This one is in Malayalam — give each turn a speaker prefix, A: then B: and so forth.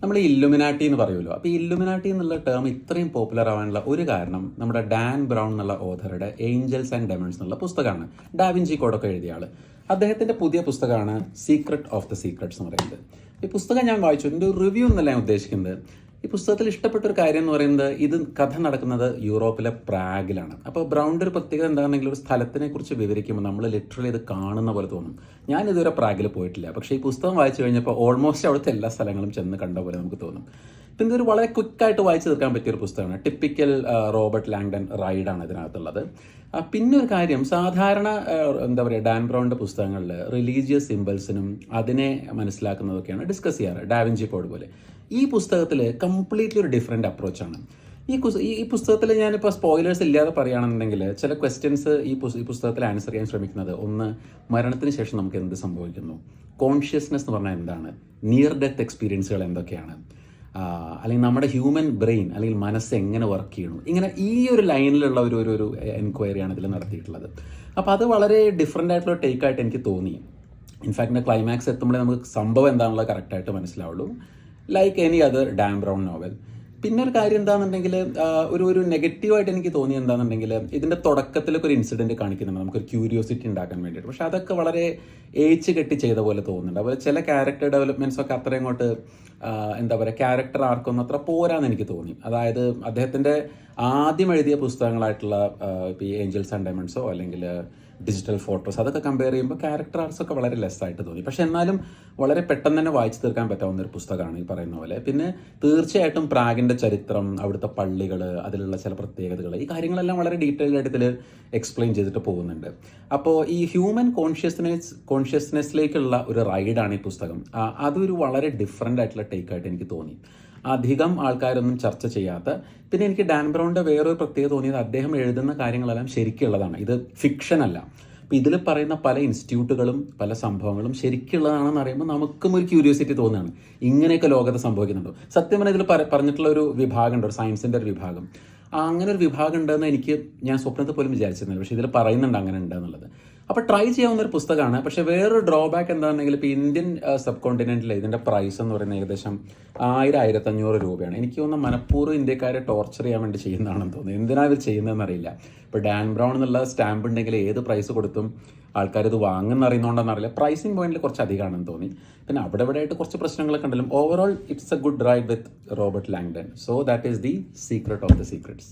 A: നമ്മൾ ഈ ഇല്ലുമിനാട്ടി എന്ന് പറയുമല്ലോ. അപ്പോൾ ഈ ഇല്ലുമിനാട്ടി എന്നുള്ള ടേം ഇത്രയും പോപ്പുലർ ആവാനുള്ള ഒരു കാരണം നമ്മുടെ ഡാൻ ബ്രൗൺ എന്നുള്ള ഓഥറുടെ ഏഞ്ചൽസ് ആൻഡ് ഡെമൺസ് എന്നുള്ള പുസ്തകമാണ്. ഡാവിഞ്ചി കോഡൊക്കെ എഴുതിയ ആൾ. അദ്ദേഹത്തിൻ്റെ പുതിയ പുസ്തകമാണ് സീക്രട്ട് ഓഫ് ദ സീക്രട്സ് എന്ന് പറയുന്നത്. ഈ പുസ്തകം ഞാൻ വായിച്ചു. ഇതിൻ്റെ ഒരു റിവ്യൂ എന്നല്ല ഞാൻ ഉദ്ദേശിക്കുന്നത്. ഈ പുസ്തകത്തിൽ ഇഷ്ടപ്പെട്ട ഒരു കാര്യം എന്ന് പറയുന്നത്, ഇത് കഥ നടക്കുന്നത് യൂറോപ്പിലെ പ്രാഗിലാണ്. അപ്പോൾ ബ്രൗണിൻ്റെ ഒരു പ്രത്യേകത എന്താണെന്നെങ്കിൽ ഒരു സ്ഥലത്തിനെ കുറിച്ച് വിവരിക്കുമ്പോൾ നമ്മൾ ലിറ്ററലി ഇത് കാണുന്ന പോലെ തോന്നും. ഞാൻ ഇതുവരെ പ്രാഗിൽ പോയിട്ടില്ല, പക്ഷേ ഈ പുസ്തകം വായിച്ചു കഴിഞ്ഞപ്പോൾ ഓൾമോസ്റ്റ് അവിടുത്തെ എല്ലാ സ്ഥലങ്ങളും ചെന്ന് കണ്ട പോലെ നമുക്ക് തോന്നും. പിന്നെ ഇതൊരു വളരെ ക്വിക്കായിട്ട് വായിച്ചു തീർക്കാൻ പറ്റിയൊരു പുസ്തകമാണ്. ടിപ്പിക്കൽ റോബർട്ട് ലാങ്ഡൺ റൈഡാണ് ഇതിനകത്തുള്ളത്. പിന്നെ ഒരു കാര്യം, സാധാരണ എന്താ പറയുക, ഡാൻ ബ്രൗണിൻ്റെ പുസ്തകങ്ങളിൽ റിലീജിയസ് സിംബൽസിനും അതിനെ മനസ്സിലാക്കുന്നതൊക്കെയാണ് ഡിസ്കസ് ചെയ്യാറ്, ഡാവിഞ്ചി കോഡ് പോലെ. ഈ പുസ്തകത്തിൽ കംപ്ലീറ്റ്ലി ഒരു ഡിഫറെൻ്റ് അപ്രോച്ചാണ്. ഈ പുസ്തകത്തിൽ ഞാനിപ്പോൾ സ്പോയിലേഴ്സ് ഇല്ലാതെ പറയുകയാണെന്നുണ്ടെങ്കിൽ ചില ക്വസ്റ്റ്യൻസ് ഈ പുസ്തകത്തിൽ ആൻസർ ചെയ്യാൻ ശ്രമിക്കുന്നത്, ഒന്ന്, മരണത്തിന് ശേഷം നമുക്ക് എന്ത് സംഭവിക്കുന്നു, കോൺഷ്യസ്നെസ് എന്ന് പറഞ്ഞാൽ എന്താണ്, നിയർ ഡെത്ത് എക്സ്പീരിയൻസുകൾ എന്തൊക്കെയാണ്, അല്ലെങ്കിൽ നമ്മുടെ ഹ്യൂമൻ ബ്രെയിൻ അല്ലെങ്കിൽ മനസ്സ് എങ്ങനെ വർക്ക് ചെയ്യണം, ഇങ്ങനെ ഈ ഒരു ലൈനിലുള്ള ഒരു എൻക്വയറിയാണ് ഇതിൽ നടത്തിയിട്ടുള്ളത്. അപ്പോൾ അത് വളരെ ഡിഫറെൻ്റ് ആയിട്ടുള്ള ടേക്കായിട്ട് എനിക്ക് തോന്നി. ഇൻഫാക്റ്റ് ക്ലൈമാക്സ് എത്തുമ്പോഴേ നമുക്ക് സംഭവം എന്താണുള്ളത് കറക്റ്റായിട്ട് മനസ്സിലാവുള്ളൂ, like any other Dan brown novel. പിന്നെ ഒരു കാര്യം എന്താണെന്നുണ്ടെങ്കിൽ, ഒരു നെഗറ്റീവായിട്ട് എനിക്ക് തോന്നി എന്താണെന്നുണ്ടെങ്കിൽ, ഇതിൻ്റെ തുടക്കത്തിലൊക്കെ ഒരു ഇൻസിഡൻറ്റ് കാണിക്കുന്നുണ്ട് നമുക്കൊരു ക്യൂരിയോസിറ്റി ഉണ്ടാക്കാൻ വേണ്ടിയിട്ട്. പക്ഷേ അതൊക്കെ വളരെ ഏച്ച് കെട്ടി ചെയ്ത പോലെ തോന്നുന്നുണ്ട്. അതുപോലെ ചില ക്യാരക്ടർ ഡെവലപ്മെൻറ്റ്സൊക്കെ അത്രയും അങ്ങോട്ട് എന്താ പറയുക, ക്യാരക്ടർ ആർക്കൊന്നും അത്ര പോരാന്ന് എനിക്ക് തോന്നി. അതായത് അദ്ദേഹത്തിൻ്റെ ആദ്യം എഴുതിയ പുസ്തകങ്ങളായിട്ടുള്ള ഇപ്പോൾ ഈ ഏഞ്ചൽസ് ആൻഡ് ഡയമണ്ട്സോ അല്ലെങ്കിൽ ഡിജിറ്റൽ ഫോട്ടോസ്, അതൊക്കെ കമ്പയർ ചെയ്യുമ്പോൾ ക്യാരക്ടർ ആർട്സൊക്കെ വളരെ ലെസ്സായിട്ട് തോന്നി. പക്ഷേ എന്നാലും വളരെ പെട്ടെന്ന് തന്നെ വായിച്ചു തീർക്കാൻ പറ്റാവുന്ന ഒരു പുസ്തകമാണ് ഈ പറയുന്ന പോലെ. പിന്നെ തീർച്ചയായിട്ടും പ്രാഗിൻ്റെ ചരിത്രം, അവിടുത്തെ പള്ളികൾ, അതിലുള്ള ചില പ്രത്യേകതകൾ, ഈ കാര്യങ്ങളെല്ലാം വളരെ ഡീറ്റെയിൽഡ് ആയിട്ട് ഇതിൽ എക്സ്പ്ലെയിൻ ചെയ്തിട്ട് പോകുന്നുണ്ട്. അപ്പോൾ ഈ ഹ്യൂമൻ കോൺഷ്യസ്നെസ്സിലേക്കുള്ള ഒരു റൈഡാണ് ഈ പുസ്തകം. അതൊരു വളരെ ഡിഫറെൻ്റ് ആയിട്ടുള്ള ടേക്കായിട്ട് എനിക്ക് തോന്നി. അധികം ആൾക്കാരൊന്നും ചർച്ച ചെയ്യാത്ത. പിന്നെ എനിക്ക് ഡാൻ ബ്രൗണിൻ്റെ വേറൊരു പ്രത്യേകത തോന്നിയത്, അദ്ദേഹം എഴുതുന്ന കാര്യങ്ങളെല്ലാം ശരിക്കുള്ളതാണ്, ഇത് ഫിക്ഷൻ അല്ല. അപ്പോൾ ഇതിൽ പറയുന്ന പല ഇൻസ്റ്റിറ്റ്യൂട്ടുകളും പല സംഭവങ്ങളും ശരിക്കുള്ളതാണെന്ന് അറിയുമ്പോൾ നമുക്കും ഒരു ക്യൂരിയോസിറ്റി തോന്നുകയാണ്, ഇങ്ങനെയൊക്കെ ലോകത്ത് സംഭവിക്കുന്നുണ്ടോ. സത്യം പറഞ്ഞാൽ ഇതിൽ പറഞ്ഞിട്ടുള്ള ഒരു വിഭാഗമുണ്ട്, ഒരു സയൻസിൻ്റെ ഒരു വിഭാഗം. അങ്ങനെ ഒരു വിഭാഗം ഉണ്ടെന്ന് ഞാൻ സ്വപ്നത്തിൽ പോലും വിചാരിച്ചിരുന്നില്ല, പക്ഷേ ഇതിൽ പറയുന്നുണ്ട് അങ്ങനെ ഉണ്ട് എന്നുള്ളത്. അപ്പോൾ ട്രൈ ചെയ്യാവുന്ന ഒരു പുസ്തകമാണ്. പക്ഷേ വേറൊരു ഡ്രോബാക്ക് എന്താണെന്നെങ്കിൽ, ഇപ്പോൾ ഇന്ത്യൻ സബ് കോണ്ടിനെൻറ്റിൽ ഇതിൻ്റെ പ്രൈസ് എന്ന് പറയുന്നത് ഏകദേശം 1000-1500 രൂപയാണ്. എനിക്ക് തോന്നുന്നു മനഃപൂർവ്വം ഇന്ത്യക്കാരെ ടോർച്ചർ ചെയ്യാൻ വേണ്ടി ചെയ്യുന്നതാണെന്ന് തോന്നുന്നു. എന്തിനാണ് ഇവർ ചെയ്യുന്നതെന്ന് അറിയില്ല. ഇപ്പോൾ ഡാൻ ബ്രൗൺ എന്നുള്ള സ്റ്റാമ്പ് ഉണ്ടെങ്കിൽ ഏത് പ്രൈസ് കൊടുത്തും ആൾക്കാർ ഇത് വാങ്ങുന്ന അറിയുന്നതുകൊണ്ടെന്ന് അറിയില്ല. പ്രൈസിങ് പോയിന്റിൽ കുറച്ച് അധികമാണെന്ന് തോന്നി. പിന്നെ അവിടെ ആയിട്ട് കുറച്ച് പ്രശ്നങ്ങളൊക്കെ ഉണ്ടല്ലോ. Overall it's a good ride with Robert Langdon. So that is the secret of the secrets.